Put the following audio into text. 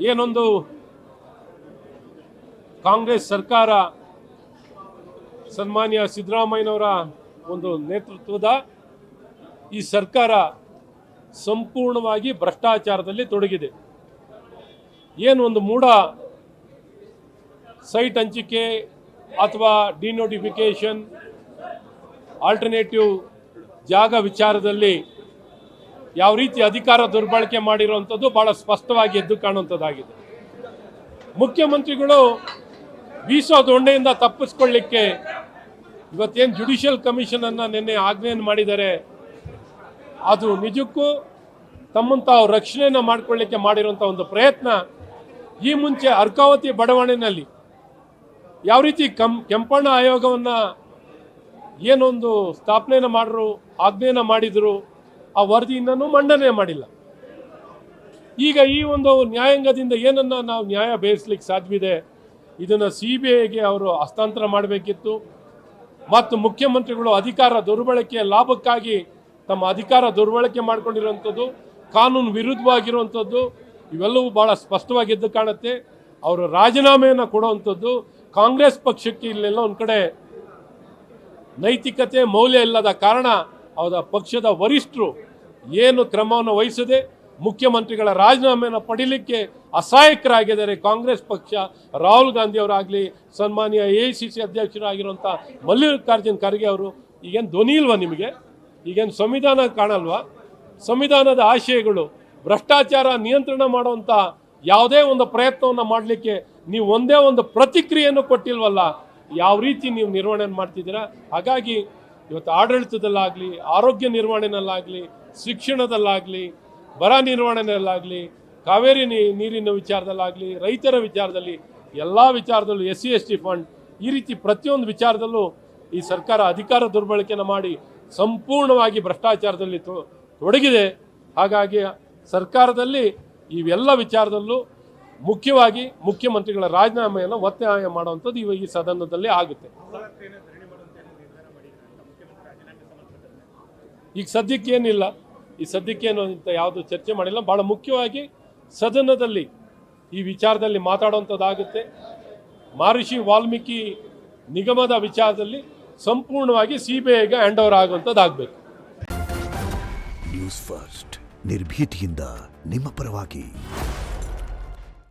ಏನೊಂದು ಕಾಂಗ್ರೆಸ್ ಸರ್ಕಾರ ಸನ್ಮಾನ್ಯ ಸಿದ್ದರಾಮಯ್ಯನವರ ಒಂದು ನೇತೃತ್ವದ ಈ ಸರ್ಕಾರ ಸಂಪೂರ್ಣವಾಗಿ ಭ್ರಷ್ಟಾಚಾರದಲ್ಲಿ ತೊಡಗಿದೆ. ಏನು ಒಂದು ಮೂಢ ಸೈಟ್ ಹಂಚಿಕೆ ಅಥವಾ ಡಿನೋಟಿಫಿಕೇಶನ್ ಆಲ್ಟರ್ನೇಟಿವ್ ಜಾಗ ವಿಚಾರದಲ್ಲಿ ಯಾವ ರೀತಿ ಅಧಿಕಾರ ದುರ್ಬಳಕೆ ಮಾಡಿರುವಂಥದ್ದು ಬಹಳ ಸ್ಪಷ್ಟವಾಗಿ ಎದ್ದು ಕಾಣುವಂಥದ್ದಾಗಿದೆ. ಮುಖ್ಯಮಂತ್ರಿಗಳು ಬೀಸೋ ದೊಣ್ಣೆಯಿಂದ ತಪ್ಪಿಸ್ಕೊಳ್ಳಿಕ್ಕೆ ಇವತ್ತೇನು ಜುಡಿಷಿಯಲ್ ಕಮಿಷನ್ ಅನ್ನು ನಿನ್ನೆ ಆಜ್ಞೆಯನ್ನು ಮಾಡಿದ್ದಾರೆ, ಅದು ನಿಜಕ್ಕೂ ತಮ್ಮನ್ನು ತಾವು ರಕ್ಷಣೆಯನ್ನು ಮಾಡಿಕೊಳ್ಳಿಕ್ಕೆ ಮಾಡಿರುವಂಥ ಒಂದು ಪ್ರಯತ್ನ. ಈ ಮುಂಚೆ ಅರ್ಕಾವತಿ ಬಡಾವಣೆಯಲ್ಲಿ ಯಾವ ರೀತಿ ಕೆಂಪಣ್ಣ ಆಯೋಗವನ್ನು ಏನೊಂದು ಸ್ಥಾಪನೆಯನ್ನು ಮಾಡಿದ್ರು, ಆಜ್ಞೆಯನ್ನು ಮಾಡಿದರು, ಆ ವರದಿಯನ್ನು ಮಂಡನೆ ಮಾಡಿಲ್ಲ. ಈಗ ಈ ಒಂದು ನ್ಯಾಯಾಂಗದಿಂದ ಏನನ್ನ ನಾವು ನ್ಯಾಯ ಬೇಯಿಸ್ಲಿಕ್ಕೆ ಸಾಧ್ಯವಿದೆ, ಇದನ್ನು CBIಗೆ ಅವರು ಹಸ್ತಾಂತರ ಮಾಡಬೇಕಿತ್ತು. ಮತ್ತು ಮುಖ್ಯಮಂತ್ರಿಗಳು ಅಧಿಕಾರ ದುರ್ಬಳಕೆ ಲಾಭಕ್ಕಾಗಿ ತಮ್ಮ ಅಧಿಕಾರ ದುರ್ಬಳಕೆ ಮಾಡಿಕೊಂಡಿರುವಂಥದ್ದು, ಕಾನೂನು ವಿರುದ್ಧವಾಗಿರುವಂಥದ್ದು ಇವೆಲ್ಲವೂ ಭಾಳ ಸ್ಪಷ್ಟವಾಗಿ ಎದ್ದು ಕಾಣುತ್ತೆ. ಅವರು ರಾಜೀನಾಮೆಯನ್ನು ಕೊಡುವಂಥದ್ದು ಕಾಂಗ್ರೆಸ್ ಪಕ್ಷಕ್ಕೆ ಇಲ್ಲೆಲ್ಲ ಒಂದು ಕಡೆ ನೈತಿಕತೆ ಮೌಲ್ಯ ಇಲ್ಲದ ಕಾರಣ ಅವರ ಪಕ್ಷದ ವರಿಷ್ಠರು ಏನು ಕ್ರಮವನ್ನು ವಹಿಸದೆ ಮುಖ್ಯಮಂತ್ರಿಗಳ ರಾಜೀನಾಮೆಯನ್ನು ಪಡೀಲಿಕ್ಕೆ ಅಸಹಾಯಕರಾಗಿದ್ದಾರೆ. ಕಾಂಗ್ರೆಸ್ ಪಕ್ಷ ರಾಹುಲ್ ಗಾಂಧಿ ಅವರಾಗಲಿ, ಸನ್ಮಾನ್ಯ AICC ಅಧ್ಯಕ್ಷರಾಗಿರುವಂಥ ಮಲ್ಲಿಕಾರ್ಜುನ್ ಖರ್ಗೆ ಅವರು, ಈಗೇನು ಧ್ವನಿ ಇಲ್ವಾ ನಿಮಗೆ? ಈಗೇನು ಸಂವಿಧಾನ ಕಾಣಲ್ವಾ? ಸಂವಿಧಾನದ ಆಶಯಗಳು ಭ್ರಷ್ಟಾಚಾರ ನಿಯಂತ್ರಣ ಮಾಡುವಂಥ ಯಾವುದೇ ಒಂದು ಪ್ರಯತ್ನವನ್ನು ಮಾಡಲಿಕ್ಕೆ ನೀವು ಒಂದೇ ಒಂದು ಪ್ರತಿಕ್ರಿಯೆಯನ್ನು ಕೊಟ್ಟಿಲ್ವಲ್ಲ, ಯಾವ ರೀತಿ ನೀವು ನಿರ್ವಹಣೆ ಮಾಡ್ತಿದ್ದೀರಾ? ಹಾಗಾಗಿ ಇವತ್ತು ಆಡಳಿತದಲ್ಲಾಗಲಿ, ಆರೋಗ್ಯ ನಿರ್ವಹಣೆಯಲ್ಲಾಗಲಿ, ಶಿಕ್ಷಣದಲ್ಲಾಗಲಿ, ಬರ ನಿರ್ವಹಣೆಯಲ್ಲಾಗಲಿ, ಕಾವೇರಿ ನೀರಿನ ವಿಚಾರದಲ್ಲಾಗಲಿ, ರೈತರ ವಿಚಾರದಲ್ಲಿ, ಎಲ್ಲ ವಿಚಾರದಲ್ಲೂ SC/ST ಫಂಡ್, ಈ ರೀತಿ ಪ್ರತಿಯೊಂದು ವಿಚಾರದಲ್ಲೂ ಈ ಸರ್ಕಾರ ಅಧಿಕಾರ ದುರ್ಬಳಕೆಯನ್ನು ಮಾಡಿ ಸಂಪೂರ್ಣವಾಗಿ ಭ್ರಷ್ಟಾಚಾರದಲ್ಲಿ ತೊಡಗಿದೆ. ಹಾಗಾಗಿ ಸರ್ಕಾರದಲ್ಲಿ ಇವೆಲ್ಲ ವಿಚಾರದಲ್ಲೂ ಮುಖ್ಯವಾಗಿ ಮುಖ್ಯಮಂತ್ರಿಗಳ ರಾಜೀನಾಮೆಯನ್ನು ಒತ್ತಾಯ ಮಾಡುವಂಥದ್ದು ಈ ಸದನದಲ್ಲಿ ಆಗುತ್ತೆ. ಈಗ ಸದ್ಯಕ್ಕೇನಿಲ್ಲ, ಈ ಸದ್ಯಕ್ಕೇನು ಅಂತ ಯಾವುದು ಚರ್ಚೆ ಮಾಡಿಲ್ಲ. ಭಾಳ ಮುಖ್ಯವಾಗಿ ಸದನದಲ್ಲಿ ಈ ವಿಚಾರದಲ್ಲಿ ಮಾತಾಡುವಂಥದ್ದಾಗುತ್ತೆ. ಮಹರ್ಷಿ ವಾಲ್ಮೀಕಿ ನಿಗಮದ ವಿಚಾರದಲ್ಲಿ ಸಂಪೂರ್ಣವಾಗಿ CBIಗೆ ಹ್ಯಾಂಡ್ ಓವರ್ ಆಗುವಂಥದ್ದಾಗಬೇಕು. ನ್ಯೂಸ್ ಫಸ್ಟ್ ನಿರ್ಭೀತಿಯಿಂದ ನಿಮ್ಮ ಪರವಾಗಿ.